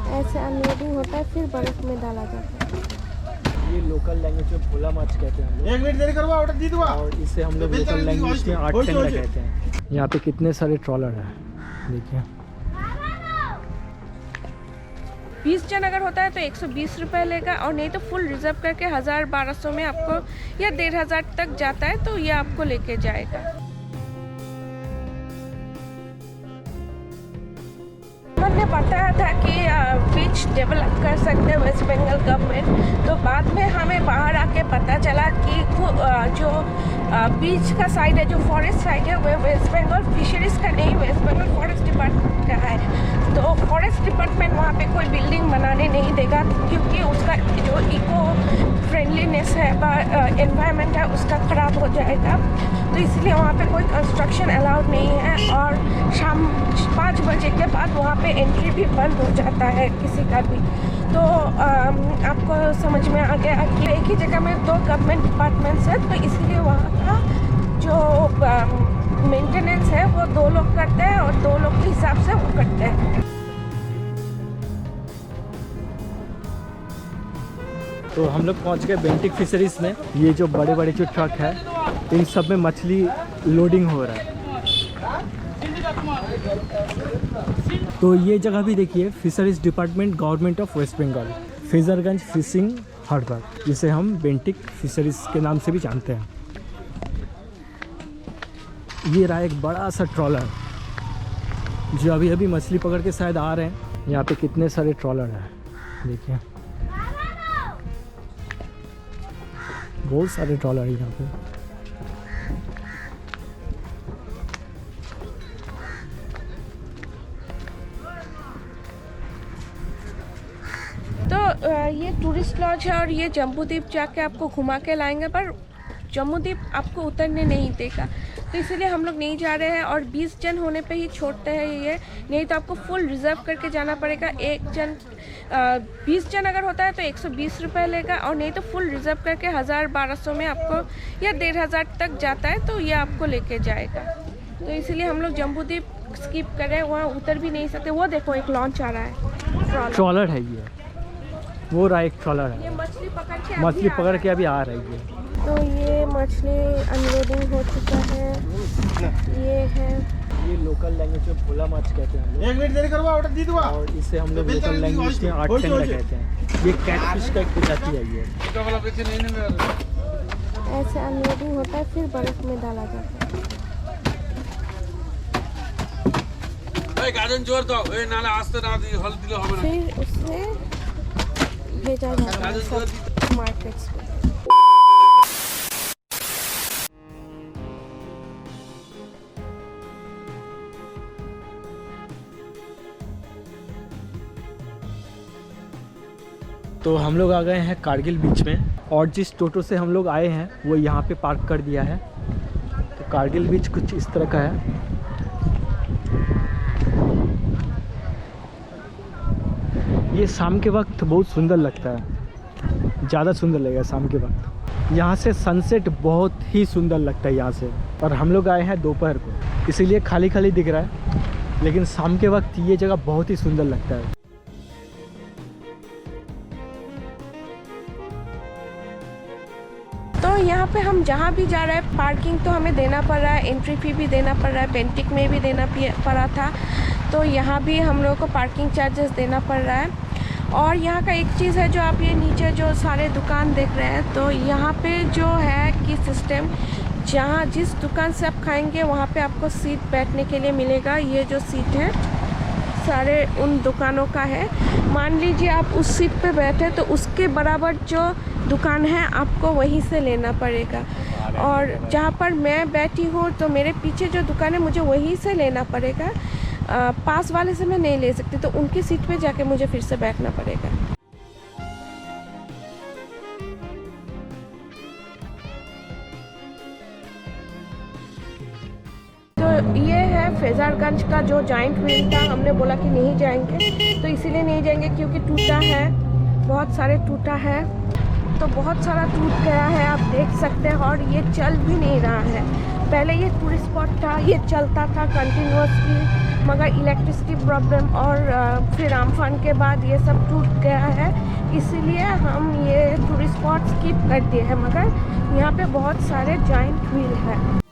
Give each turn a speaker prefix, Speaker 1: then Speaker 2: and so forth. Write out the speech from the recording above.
Speaker 1: ऐसे अनलोडिंग होता है, फिर बर्फ में डाला जाता है।
Speaker 2: ये लोकल लैंग्वेज में भोला माछ कहते हैं हम लोग।
Speaker 3: 1 मिनट देरी करवा ऑर्डर दी दूंगा
Speaker 2: और इसे हम लोग लोकल लैंग्वेज में 8 टेंगा कहते हैं। यहाँ पे कितने सारे ट्रॉलर हैं देखिए।
Speaker 1: 20 जन अगर होता है तो 120 रुपये लेगा, और नहीं तो फुल रिजर्व करके 1000-1200 में आपको या 1500 तक जाता है, तो ये आपको लेके जाएगा। उन्होंने बताया था कि बीच डेवलप कर सकते हैं वेस्ट बंगाल गवर्नमेंट, तो बाद में हमें बाहर आके पता चला कि जो बीच का साइड है, जो फॉरेस्ट साइड है, वो वेस्ट बंगाल फिशरीज का नहीं, वेस्ट बंगाल फॉरेस्ट डिपार्टमेंट का है। तो फॉरेस्ट डिपार्टमेंट वहाँ पे कोई बिल्डिंग बनाने नहीं देगा, क्योंकि उसका जो इको फ्रेंडलीनेस है, एनवायरनमेंट है, उसका ख़राब हो जाएगा। तो इसलिए वहाँ पे कोई कंस्ट्रक्शन अलाउड नहीं है, और शाम 5 बजे के बाद वहाँ पे एंट्री भी बंद हो जाता है किसी का भी। तो आपको समझ में आ गया कि एक ही जगह में 2 गवर्नमेंट डिपार्टमेंट्स हैं, तो इसलिए वहाँ का जो मेंटेनेंस है वो 2 लोग करते हैं, और 2 लोग के हिसाब से वो करते हैं।
Speaker 2: तो हम लोग पहुँच गए बेंटिक फिशरीज में। ये जो बड़े बड़े जो ट्रक है, इन सब में मछली लोडिंग हो रहा है। तो ये जगह भी देखिए, fisheries department government of West Bengal, Fraserganj fishing harbour, जिसे हम बेंटिक फिशरीज के नाम से भी जानते हैं। ये रहा एक बड़ा सा ट्रॉलर जो अभी अभी मछली पकड़ के शायद आ रहे हैं। यहाँ पे कितने सारे ट्रॉलर हैं देखिए, बहुत सारे ट्रॉलर हैं यहाँ पे।
Speaker 1: तो ये टूरिस्ट लॉज है, और ये जम्बूद्वीप जाके आपको घुमा के लाएंगे, पर जम्बूद्वीप आपको उतरने नहीं देगा, तो इसीलिए हम लोग नहीं जा रहे हैं। और 20 जन होने पे ही छोड़ते हैं ये, नहीं तो आपको फुल रिजर्व करके जाना पड़ेगा। 20 जन अगर होता है तो 120 रुपये लेगा, और नहीं तो फुल रिजर्व करके 1000-1200 में आपको या 1500 तक जाता है, तो ये आपको लेके जाएगा। तो इसीलिए हम लोग जम्बूद्वीप स्किप करें, वहाँ उतर भी नहीं सकते। वो देखो एक लॉन्च आ रहा है,
Speaker 2: ट्रॉलर है ये, वो रहा एक ट्रॉलर है।
Speaker 1: ये मछली
Speaker 2: पकड़ के अभी आ रही है।
Speaker 1: तो ये मछली अनलोडिंग हो चुका है। ये है,
Speaker 2: ये लोकल लैंग्वेज में भोला माछ कहते हैं हम लोग।
Speaker 3: 1 मिनट देरी करवा ऑर्डर दी दूंगा।
Speaker 2: और इसे हम लोग लोकल लैंग्वेज में 8 टेंगा कहते हैं। ये कैटफिश का एक प्रजाति है ये।
Speaker 1: ऐसे अनलोडिंग होता है, फिर बर्फ में डाला जाता है। फिर उससे भेजा जाता है सब मार्केट्स में।
Speaker 2: तो हम लोग आ गए हैं कारगिल बीच में, और जिस टोटो से हम लोग आए हैं वो यहाँ पे पार्क कर दिया है। तो कारगिल बीच कुछ इस तरह का है। ये शाम के वक्त बहुत सुंदर लगता है, ज़्यादा सुंदर लगेगा शाम के वक्त। यहाँ से सनसेट बहुत ही सुंदर लगता है यहाँ से। और हम लोग आए हैं दोपहर को, इसीलिए खाली खाली दिख रहा है, लेकिन शाम के वक्त ये जगह बहुत ही सुंदर लगता है।
Speaker 1: तो यहाँ पे हम जहाँ भी जा रहे हैं, पार्किंग तो हमें देना पड़ रहा है, एंट्री फ़ी भी देना पड़ रहा है, बेंटिक में भी देना पड़ा था, तो यहाँ भी हम लोगों को पार्किंग चार्जेस देना पड़ रहा है। और यहाँ का एक चीज़ है, जो आप ये नीचे जो सारे दुकान देख रहे हैं, तो यहाँ पे जो है कि सिस्टम, जहाँ जिस दुकान से आप खाएंगे वहाँ पे आपको सीट बैठने के लिए मिलेगा। ये जो सीट है सारे उन दुकानों का है। मान लीजिए आप उस सीट पे बैठे, तो उसके बराबर जो दुकान है आपको वहीं से लेना पड़ेगा। और जहाँ पर मैं बैठी हूँ, तो मेरे पीछे जो दुकान है मुझे वहीं से लेना पड़ेगा, पास वाले से मैं नहीं ले सकती, तो उनकी सीट पे जाके मुझे फिर से बैठना पड़ेगा। तो ये है फिजरगंज का जो जाइंट व्हील था। हमने बोला कि नहीं जाएंगे, तो इसीलिए नहीं जाएंगे क्योंकि टूटा है, बहुत सारे टूटा है, तो बहुत सारा टूट गया है, आप देख सकते हैं। और ये चल भी नहीं रहा है। पहले ये टूरिस्ट स्पॉट था, ये चलता था कंटिन्यूअसली मगर इलेक्ट्रिसिटी प्रॉब्लम और फिर आम्फान के बाद ये सब टूट गया है, इसीलिए हम ये टूरिस्ट स्पॉट स्किप कर दिए हैं। मगर यहाँ पे बहुत सारे जाइंट व्हील है।